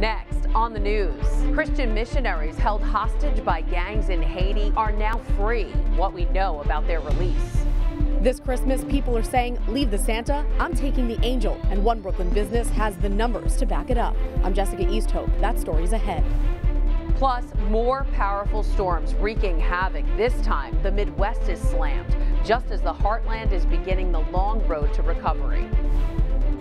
Next on the news, Christian missionaries held hostage by gangs in Haiti are now free. What we know about their release. This Christmas, people are saying, leave the Santa, I'm taking the angel. And one Brooklyn business has the numbers to back it up. I'm Jessica Easthope. That story's ahead. Plus, more powerful storms wreaking havoc. This time, the Midwest is slammed, just as the heartland is beginning the long road to recovery.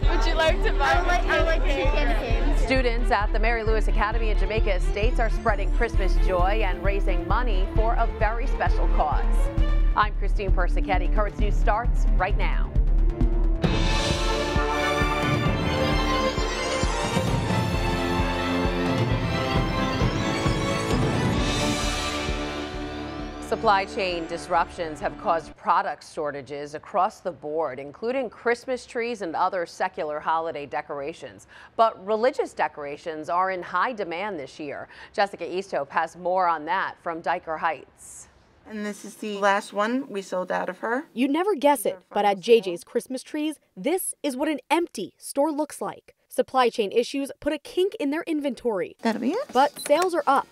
Would you like to buy I like chicken. Students at the Mary Lewis Academy in Jamaica Estates are spreading Christmas joy and raising money for a very special cause. I'm Christine Persichetti. Currents News starts right now. Supply chain disruptions have caused product shortages across the board, including Christmas trees and other secular holiday decorations. But religious decorations are in high demand this year. Jessica Easthope has more on that from Diker Heights. And this is the last one we sold out of her. You'd never guess it, but at JJ's Christmas trees, this is what an empty store looks like. Supply chain issues put a kink in their inventory. That'll be it. But sales are up.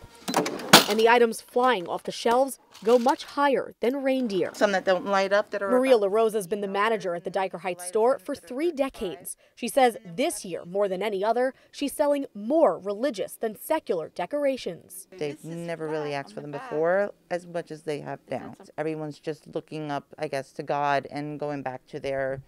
And the items flying off the shelves go much higher than reindeer. Some that don't light up that are... Maria LaRosa has been the manager at the Diker Heights store for 3 decades. She says this year, more than any other, she's selling more religious than secular decorations. They've never really asked for them before as much as they have now. Everyone's just looking up, I guess, to God and going back to their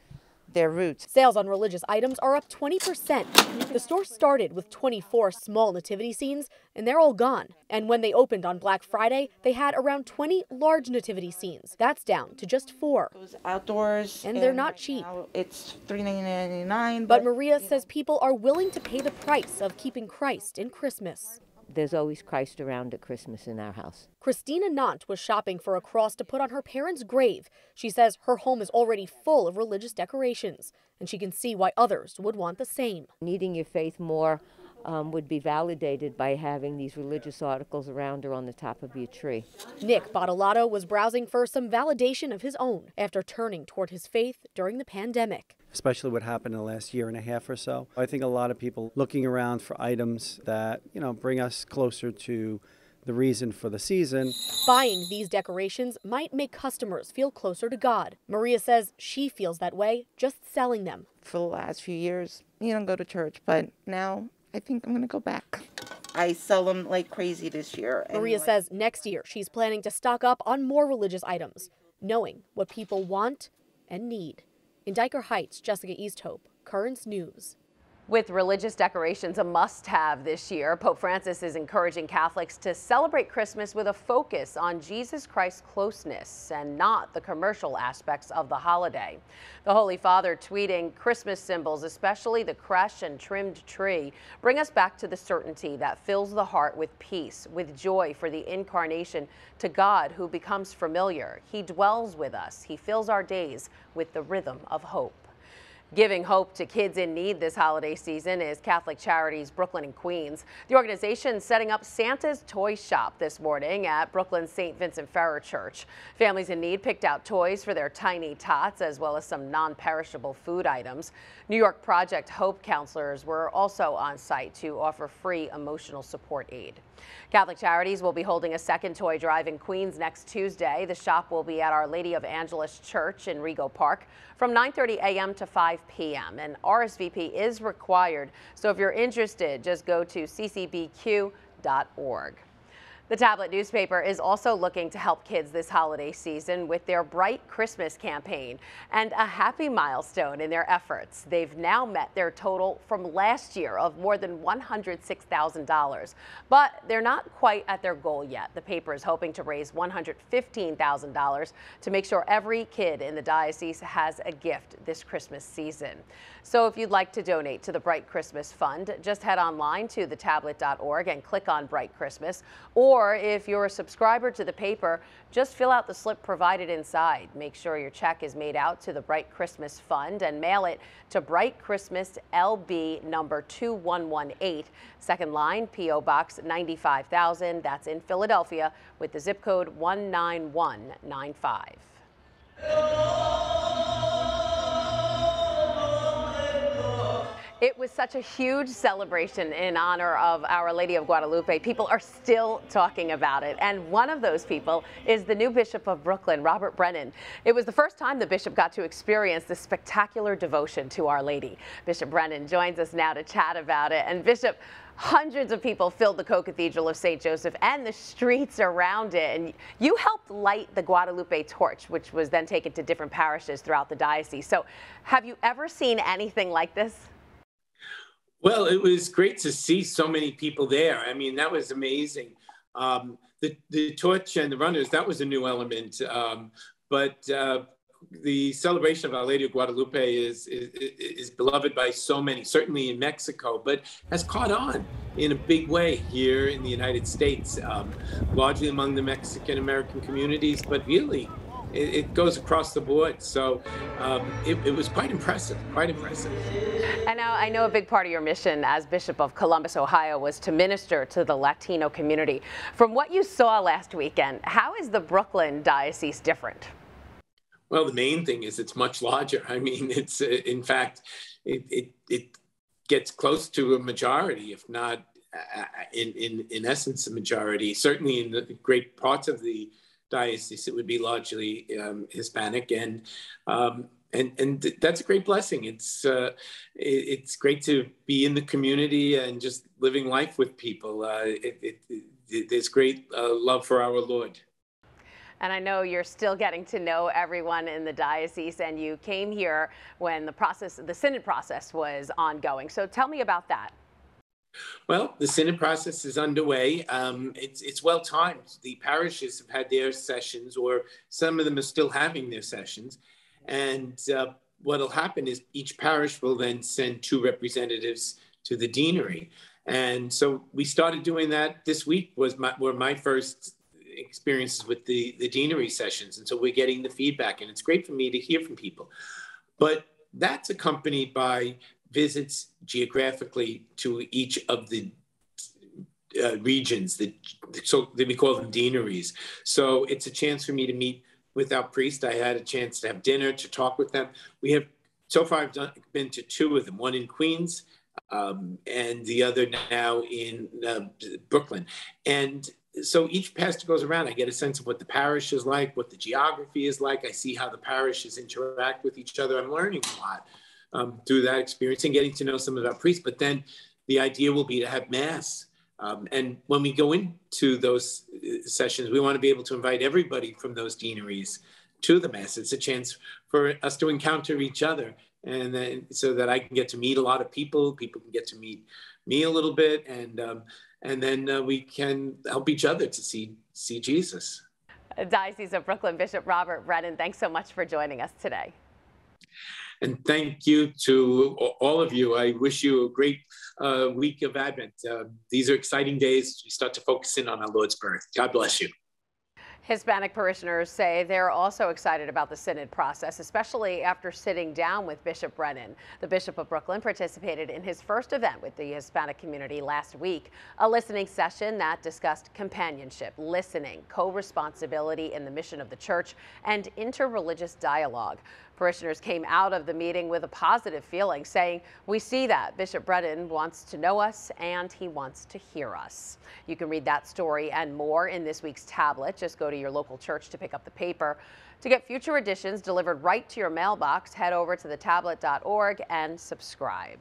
roots. Sales on religious items are up 20%. The store started with 24 small nativity scenes, and they're all gone. And when they opened on Black Friday, they had around 20 large nativity scenes. That's down to just 4. It was outdoors. And they're not cheap. It's $3.99. But Maria says people are willing to pay the price of keeping Christ in Christmas. There's always Christ around at Christmas in our house. Christina Nant was shopping for a cross to put on her parents' grave. She says her home is already full of religious decorations, and she can see why others would want the same. Needing your faith more would be validated by having these religious articles around or on the top of your tree. Nick Bottolato was browsing for some validation of his own after turning toward his faith during the pandemic. Especially what happened in the last year and a half or so. I think a lot of people looking around for items that, bring us closer to the reason for the season. Buying these decorations might make customers feel closer to God. Maria says she feels that way just selling them. For the last few years, you don't go to church, but now I think I'm going to go back. I sell them like crazy this year. Maria says next year she's planning to stock up on more religious items, knowing what people want and need. In Diker Heights, Jessica Easthope, Currents News. With religious decorations a must-have this year, Pope Francis is encouraging Catholics to celebrate Christmas with a focus on Jesus Christ's closeness and not the commercial aspects of the holiday. The Holy Father tweeting, Christmas symbols, especially the creche and trimmed tree, bring us back to the certainty that fills the heart with peace, with joy for the incarnation, to God who becomes familiar. He dwells with us. He fills our days with the rhythm of hope. Giving hope to kids in need this holiday season is Catholic Charities Brooklyn and Queens. The organization setting up Santa's Toy Shop this morning at Brooklyn's St. Vincent Ferrer Church. Families in need picked out toys for their tiny tots as well as some non-perishable food items. New York Project Hope counselors were also on site to offer free emotional support aid. Catholic Charities will be holding a second toy drive in Queens next Tuesday. The shop will be at Our Lady of Angeles Church in Rego Park from 9:30 a.m. to 5 p.m. and RSVP is required. So if you're interested, just go to ccbq.org. The tablet newspaper is also looking to help kids this holiday season with their Bright Christmas campaign and a happy milestone in their efforts. They've now met their total from last year of more than $106,000, but they're not quite at their goal yet. The paper is hoping to raise $115,000 to make sure every kid in the diocese has a gift this Christmas season. So if you'd like to donate to the Bright Christmas Fund, just head online to thetablet.org and click on Bright Christmas, or if you're a subscriber to the paper, just fill out the slip provided inside. Make sure your check is made out to the Bright Christmas Fund and mail it to Bright Christmas LB number 2118, second line, P.O. Box 95,000. That's in Philadelphia with the zip code 19195. It was such a huge celebration in honor of Our Lady of Guadalupe. People are still talking about it. And one of those people is the new Bishop of Brooklyn, Robert Brennan. It was the first time the bishop got to experience this spectacular devotion to Our Lady. Bishop Brennan joins us now to chat about it. And Bishop, hundreds of people filled the Co-Cathedral of St. Joseph and the streets around it. And you helped light the Guadalupe torch, which was then taken to different parishes throughout the diocese. So have you ever seen anything like this? Well, it was great to see so many people there. I mean, that was amazing. The torch and the runners, that was a new element. But the celebration of Our Lady of Guadalupe is beloved by so many, certainly in Mexico, but has caught on in a big way here in the United States, largely among the Mexican-American communities, but really it goes across the board. So it was quite impressive, quite impressive. And now I know a big part of your mission as Bishop of Columbus, Ohio, was to minister to the Latino community. From what you saw last weekend, how is the Brooklyn Diocese different? Well, the main thing is it's much larger. I mean, it's in fact, it gets close to a majority, if not in essence a majority. Certainly in the great parts of the diocese, it would be largely Hispanic, and that's a great blessing. It's great to be in the community and just living life with people. There's great love for our Lord. And I know you're still getting to know everyone in the diocese, and you came here when the synod process was ongoing. So tell me about that. Well, the synod process is underway. It's well timed. The parishes have had their sessions, or some of them are still having their sessions. And what'll happen is each parish will then send 2 representatives to the deanery. And so we started doing that this week. Were my first experiences with the deanery sessions. And so we're getting the feedback, and it's great for me to hear from people. But that's accompanied by visits geographically to each of the regions, so we call them deaneries. So it's a chance for me to meet with our priest. I had a chance to have dinner, to talk with them. So far I've been to 2 of them, one in Queens and the other now in Brooklyn. And so each pastor goes around, I get a sense of what the parish is like, what the geography is like. I see how the parishes interact with each other. I'm learning a lot through that experience and getting to know some of our priests. But then the idea will be to have Mass. And when we go into those sessions, we want to be able to invite everybody from those deaneries to the Mass. It's a chance for us to encounter each other, and then so that I can get to meet a lot of people. People can get to meet me a little bit, and then we can help each other to see Jesus. Diocese of Brooklyn Bishop Robert Brennan, thanks so much for joining us today. And thank you to all of you. I wish you a great week of Advent. These are exciting days. We start to focus in on our Lord's birth. God bless you. Hispanic parishioners say they're also excited about the synod process, especially after sitting down with Bishop Brennan. The Bishop of Brooklyn participated in his first event with the Hispanic community last week, a listening session that discussed companionship, listening, co-responsibility in the mission of the church, and interreligious dialogue. Parishioners came out of the meeting with a positive feeling, saying, "We see that Bishop Brennan wants to know us and he wants to hear us." You can read that story and more in this week's tablet. Just go to your local church to pick up the paper. To get future editions delivered right to your mailbox, head over to thetablet.org and subscribe.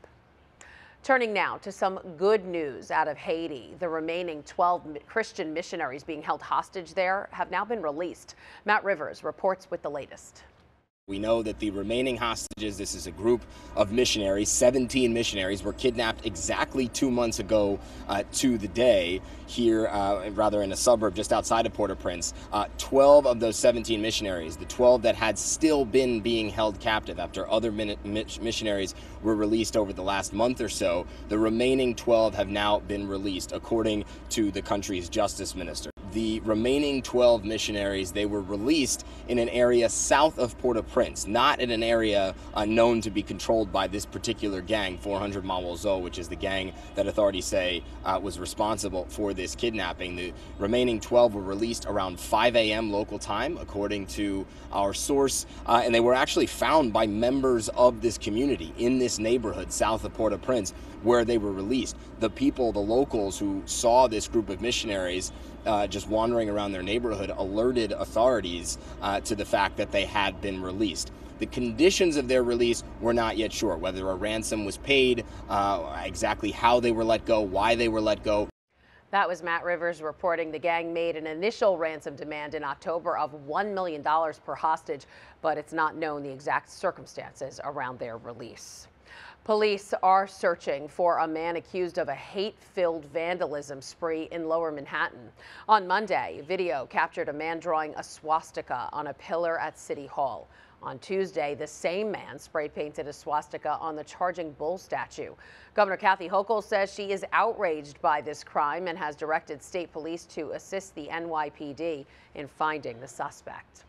Turning now to some good news out of Haiti. The remaining 12 Christian missionaries being held hostage there have now been released. Matt Rivers reports with the latest. We know that the remaining hostages, this is a group of missionaries, 17 missionaries, were kidnapped exactly 2 months ago to the day here, rather in a suburb just outside of Port-au-Prince. 12 of those 17 missionaries, the 12 that had still been being held captive after other missionaries were released over the last month or so, the remaining 12 have now been released, according to the country's justice minister. the remaining 12 missionaries, they were released in an area south of Port-au-Prince, not in an area known to be controlled by this particular gang, 400 Mawozo, which is the gang that authorities say was responsible for this kidnapping. The remaining 12 were released around 5 a.m. local time, according to our source, and they were actually found by members of this community in this neighborhood south of Port-au-Prince, where they were released. The people, the locals who saw this group of missionaries just wandering around their neighborhood alerted authorities to the fact that they had been released. The conditions of their release were not yet sure, whether a ransom was paid, exactly how they were let go, why they were let go. That was Matt Rivers reporting the gang made an initial ransom demand in October of $1 million per hostage, but it's not known the exact circumstances around their release. Police are searching for a man accused of a hate-filled vandalism spree in Lower Manhattan. On Monday, video captured a man drawing a swastika on a pillar at City Hall. On Tuesday, the same man spray-painted a swastika on the Charging Bull statue. Governor Kathy Hochul says she is outraged by this crime and has directed state police to assist the NYPD in finding the suspect.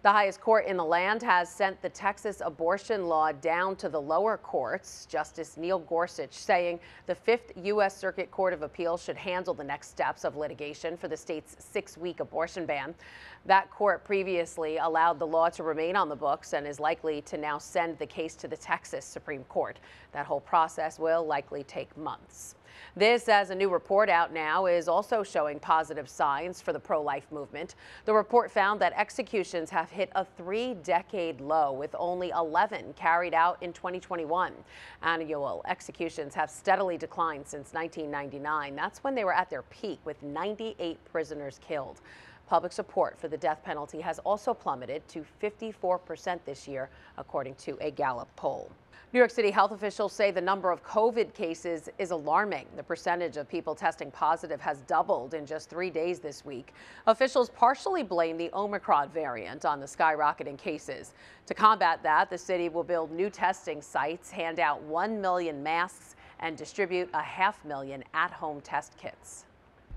The highest court in the land has sent the Texas abortion law down to the lower courts. Justice Neil Gorsuch saying the 5th U.S. Circuit Court of Appeals should handle the next steps of litigation for the state's 6-week abortion ban. That court previously allowed the law to remain on the books and is likely to now send the case to the Texas Supreme Court. That whole process will likely take months. This, as a new report out now, is also showing positive signs for the pro-life movement. The report found that executions have hit a 3-decade low, with only 11 carried out in 2021. Annual executions have steadily declined since 1999. That's when they were at their peak, with 98 prisoners killed. Public support for the death penalty has also plummeted to 54% this year, according to a Gallup poll. New York City health officials say the number of COVID cases is alarming. The percentage of people testing positive has doubled in just 3 days this week. Officials partially blame the Omicron variant on the skyrocketing cases. To combat that, the city will build new testing sites, hand out 1 million masks, and distribute 500,000 at-home test kits.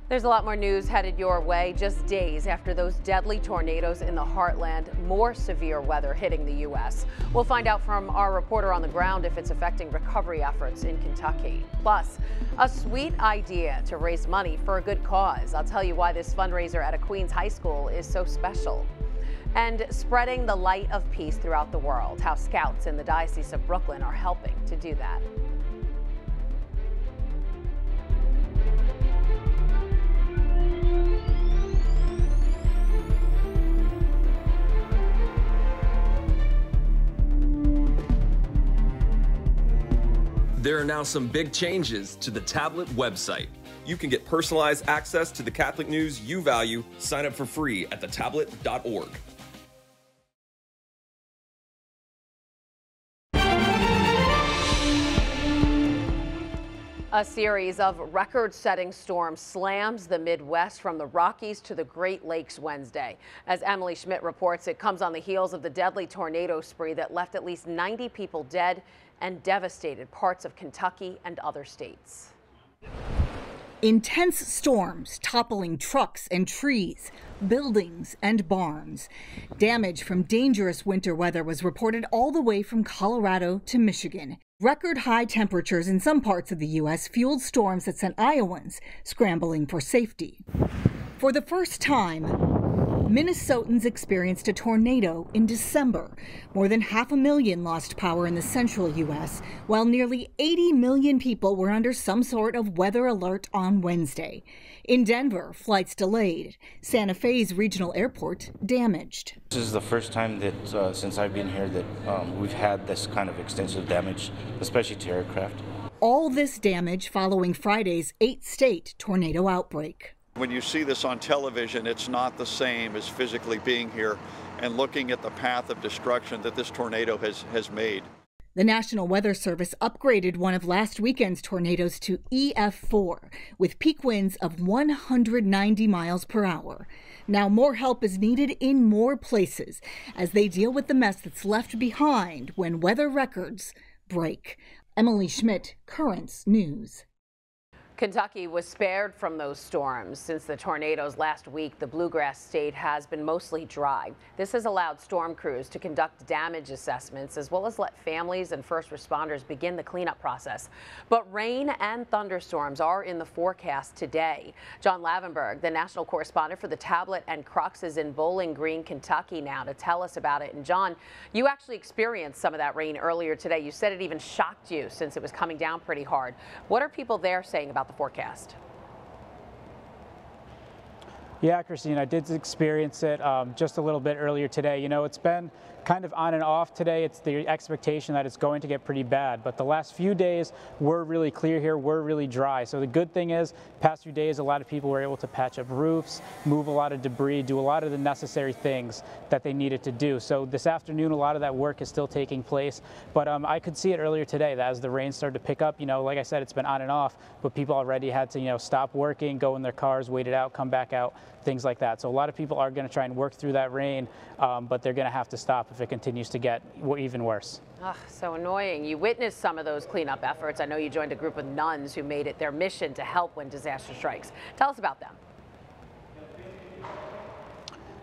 There's a lot more news headed your way just days after those deadly tornadoes in the heartland, more severe weather hitting the U.S. We'll find out from our reporter on the ground if it's affecting recovery efforts in Kentucky. Plus, a sweet idea to raise money for a good cause. I'll tell you why this fundraiser at a Queens high school is so special. And spreading the light of peace throughout the world, how scouts in the Diocese of Brooklyn are helping to do that. There are now some big changes to the Tablet website. You can get personalized access to the Catholic news you value. Sign up for free at thetablet.org. A series of record-setting storms slams the Midwest from the Rockies to the Great Lakes Wednesday. As Emily Schmidt reports, it comes on the heels of the deadly tornado spree that left at least 90 people dead and devastated parts of Kentucky and other states. Intense storms toppling trucks and trees, buildings and barns. Damage from dangerous winter weather was reported all the way from Colorado to Michigan. Record high temperatures in some parts of the U.S. fueled storms that sent Iowans scrambling for safety. For the first time, Minnesotans experienced a tornado in December. More than 500,000 lost power in the central U.S., while nearly 80 million people were under some sort of weather alert on Wednesday. In Denver, flights delayed. Santa Fe's regional airport damaged. This is the first time that since I've been here that we've had this kind of extensive damage, especially to aircraft. All this damage following Friday's 8-state tornado outbreak. When you see this on television, it's not the same as physically being here and looking at the path of destruction that this tornado has made. The National Weather Service upgraded one of last weekend's tornadoes to EF4 with peak winds of 190 miles per hour. Now more help is needed in more places as they deal with the mess that's left behind when weather records break. Emily Schmidt, Currents News. Kentucky was spared from those storms. Since the tornadoes last week, the Bluegrass state has been mostly dry. This has allowed storm crews to conduct damage assessments as well as let families and first responders begin the cleanup process. But rain and thunderstorms are in the forecast today. John Lavenberg, the national correspondent for the Tablet and Crux, is in Bowling Green, Kentucky now to tell us about it. And John, you actually experienced some of that rain earlier today. You said it even shocked you since it was coming down pretty hard. What are people there saying about the forecast? Yeah, Christine, I did experience it just a little bit earlier today. You know, it's been kind of on and off today. It's the expectation that it's going to get pretty bad, but the last few days were really clear here, were really dry. So the good thing is, past few days, a lot of people were able to patch up roofs, move a lot of debris, do a lot of the necessary things that they needed to do. So this afternoon, a lot of that work is still taking place, but I could see it earlier today that as the rain started to pick up, you know, like I said, it's been on and off, but people already had to, you know, stop working, go in their cars, wait it out, come back out, things like that. So a lot of people are going to try and work through that rain, but they're going to have to stop if it continues to get even worse. Ugh, so annoying. You witnessed some of those cleanup efforts. I know you joined a group of nuns who made it their mission to help when disaster strikes. Tell us about them.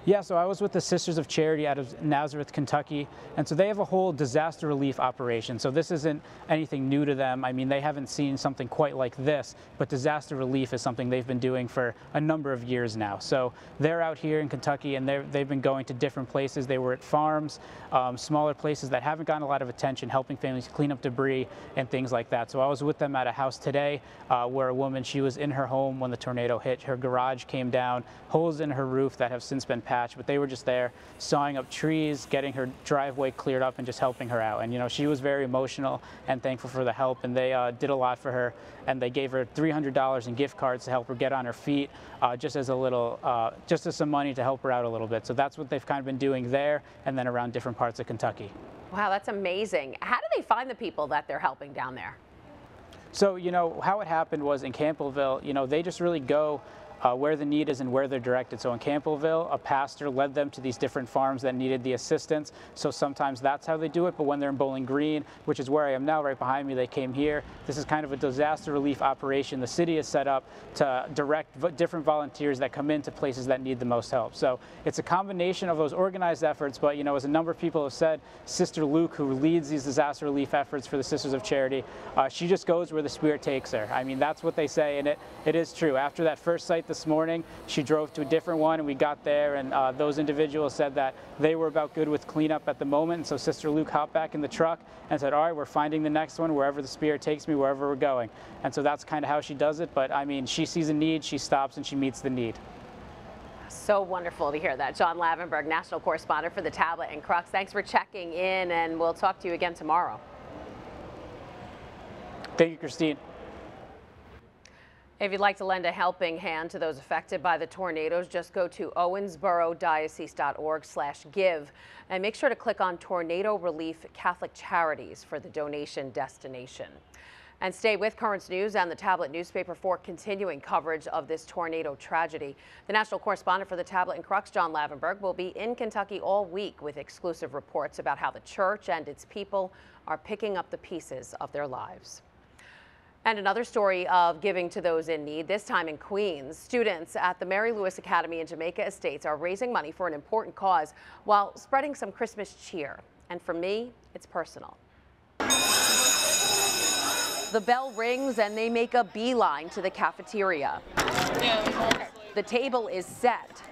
Yeah, so I was with the Sisters of Charity out of Nazareth, Kentucky, and so they have a whole disaster relief operation. So this isn't anything new to them. I mean, they haven't seen something quite like this, but disaster relief is something they've been doing for a number of years now. So they're out here in Kentucky, and they've been going to different places. They were at farms, smaller places that haven't gotten a lot of attention, helping families clean up debris and things like that. So I was with them at a house today where a woman, she was in her home when the tornado hit. Her garage came down, holes in her roof that have since been patched, but they were just there sawing up trees, getting her driveway cleared up, and just helping her out. And you know, she was very emotional and thankful for the help, and they did a lot for her, and they gave her $300 in gift cards to help her get on her feet, just as a little, just as some money to help her out a little bit. So that's what they've kind of been doing there, and then around different parts of Kentucky. Wow, that's amazing. How do they find the people that they're helping down there? So, you know, how it happened was in Campbellville, you know, they just really go where the need is and where they're directed. So in Campbellville, a pastor led them to these different farms that needed the assistance. So sometimes that's how they do it. But when they're in Bowling Green, which is where I am now, right behind me, they came here. This is kind of a disaster relief operation the city has set up to direct different volunteers that come into places that need the most help. So it's a combination of those organized efforts. But, you know, as a number of people have said, Sister Luke, who leads these disaster relief efforts for the Sisters of Charity, she just goes where the Spirit takes her. I mean, that's what they say, and it is true. After that first site this morning, she drove to a different one, and we got there, and those individuals said that they were about good with cleanup at the moment. And so Sister Luke hopped back in the truck and said, all right, we're finding the next one wherever the Spirit takes me, wherever we're going. And so that's kind of how she does it. But I mean, she sees a need, she stops, and she meets the need. So wonderful to hear that. John Lavenberg, national correspondent for the Tablet and Crux. Thanks for checking in, and we'll talk to you again tomorrow. Thank you, Christine. If you'd like to lend a helping hand to those affected by the tornadoes, just go to owensboroughdiocese.org/give and make sure to click on Tornado Relief Catholic Charities for the donation destination. And stay with Currents News and the Tablet newspaper for continuing coverage of this tornado tragedy. The national correspondent for the Tablet and Crux, John Lavenberg, will be in Kentucky all week with exclusive reports about how the church and its people are picking up the pieces of their lives. And another story of giving to those in need, this time in Queens. Students at the Mary Lewis Academy in Jamaica Estates are raising money for an important cause while spreading some Christmas cheer. And for me, it's personal. The bell rings and they make a beeline to the cafeteria. The table is set.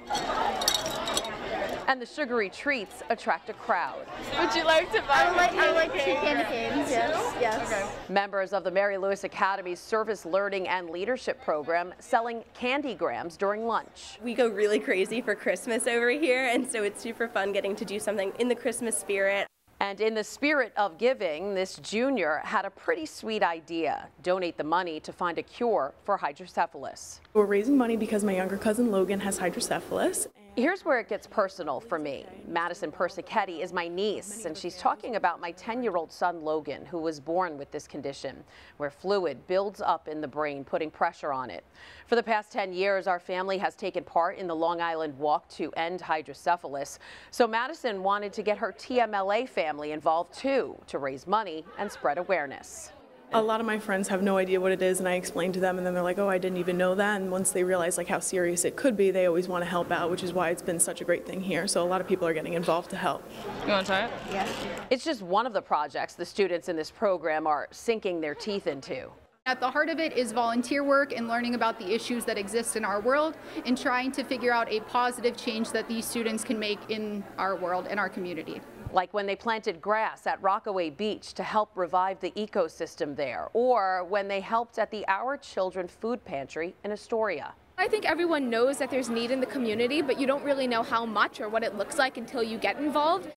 And the sugary treats attract a crowd. Would you like to buy I like two candy canes, yes. Okay. Members of the Mary Lewis Academy's Service Learning and Leadership Program selling candygrams during lunch. We go really crazy for Christmas over here, and so it's super fun getting to do something in the Christmas spirit. And in the spirit of giving, this junior had a pretty sweet idea. Donate the money to find a cure for hydrocephalus. We're raising money because my younger cousin Logan has hydrocephalus. Here's where it gets personal for me. Madison Persichetti is my niece, and she's talking about my 10-year-old son Logan, who was born with this condition, where fluid builds up in the brain, putting pressure on it. For the past 10 years, our family has taken part in the Long Island Walk to End Hydrocephalus. So Madison wanted to get her TMLA family involved too, to raise money and spread awareness. A lot of my friends have no idea what it is, and I explain to them, and then they're like, oh, I didn't even know that. And once they realize like how serious it could be, they always want to help out, which is why it's been such a great thing here. So a lot of people are getting involved to help. You want to try it? Yeah. It's just one of the projects the students in this program are sinking their teeth into. At the heart of it is volunteer work and learning about the issues that exist in our world and trying to figure out a positive change that these students can make in our world and our community. Like when they planted grass at Rockaway Beach to help revive the ecosystem there, or when they helped at the Our Children food pantry in Astoria. I think everyone knows that there's need in the community, but you don't really know how much or what it looks like until you get involved.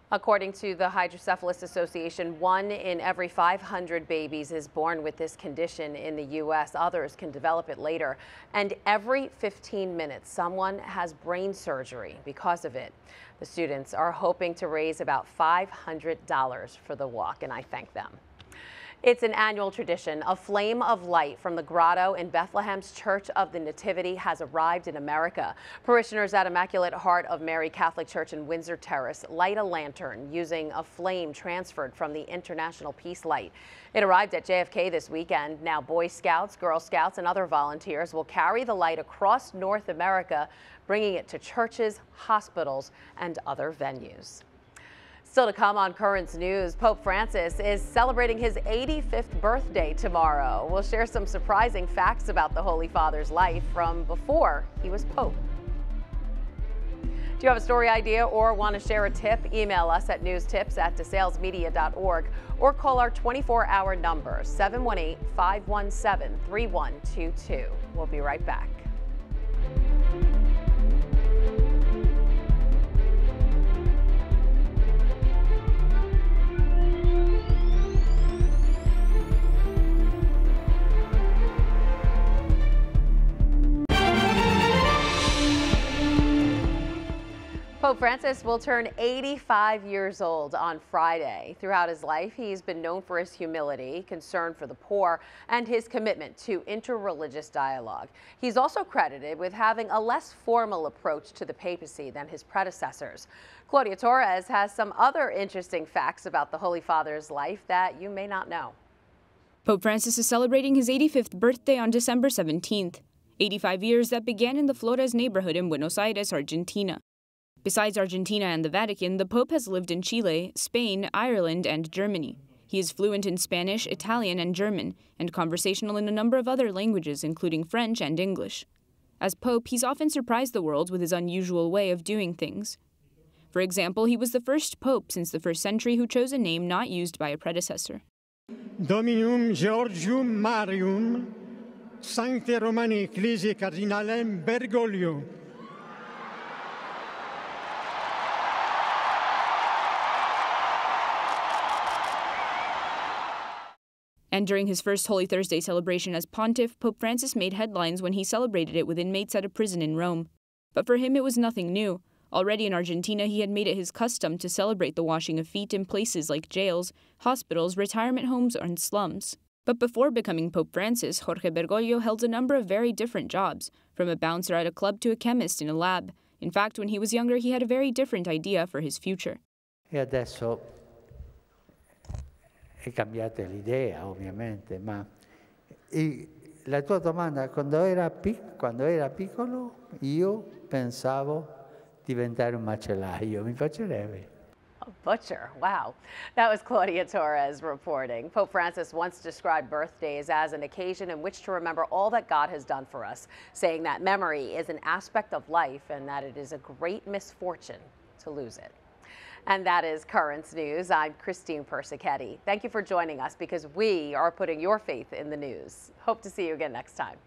According to the Hydrocephalus Association, 1 in every 500 babies is born with this condition in the U.S. Others can develop it later. And every 15 minutes, someone has brain surgery because of it. The students are hoping to raise about $500 for the walk, and I thank them. It's an annual tradition. A flame of light from the grotto in Bethlehem's Church of the Nativity has arrived in America. Parishioners at Immaculate Heart of Mary Catholic Church in Windsor Terrace light a lantern using a flame transferred from the International Peace Light. It arrived at JFK this weekend. Now Boy Scouts, Girl Scouts, and other volunteers will carry the light across North America, bringing it to churches, hospitals, and other venues. Still to come on Currents News, Pope Francis is celebrating his 85th birthday tomorrow. We'll share some surprising facts about the Holy Father's life from before he was Pope. Do you have a story idea or want to share a tip? Email us at newstips@desalesmedia.org or call our 24-hour number, 718-517-3122. We'll be right back. Pope Francis will turn 85 years old on Friday. Throughout his life, he's been known for his humility, concern for the poor, and his commitment to interreligious dialogue. He's also credited with having a less formal approach to the papacy than his predecessors. Claudia Torres has some other interesting facts about the Holy Father's life that you may not know. Pope Francis is celebrating his 85th birthday on December 17th. 85 years that began in the Flores neighborhood in Buenos Aires, Argentina. Besides Argentina and the Vatican, the Pope has lived in Chile, Spain, Ireland, and Germany. He is fluent in Spanish, Italian, and German, and conversational in a number of other languages, including French and English. As Pope, he's often surprised the world with his unusual way of doing things. For example, he was the first Pope since the 1st century who chose a name not used by a predecessor. Dominum Georgium Marium, Sancte Romani Ecclesiae Cardinalem Bergoglio. And during his first Holy Thursday celebration as pontiff, Pope Francis made headlines when he celebrated it with inmates at a prison in Rome. But for him, it was nothing new. Already in Argentina, he had made it his custom to celebrate the washing of feet in places like jails, hospitals, retirement homes, and slums. But before becoming Pope Francis, Jorge Bergoglio held a number of very different jobs, from a bouncer at a club to a chemist in a lab. In fact, when he was younger, he had a very different idea for his future. E adesso è cambiata l'idea, ovviamente, ma la tua domanda, quando era piccolo, io pensavo diventare un macellaio, mi piacerebbe. A butcher, wow. That was Claudia Torres reporting. Pope Francis once described birthdays as an occasion in which to remember all that God has done for us, saying that memory is an aspect of life and that it is a great misfortune to lose it. And that is Currents News. I'm Christine Persichetti. Thank you for joining us because we are putting your faith in the news. Hope to see you again next time.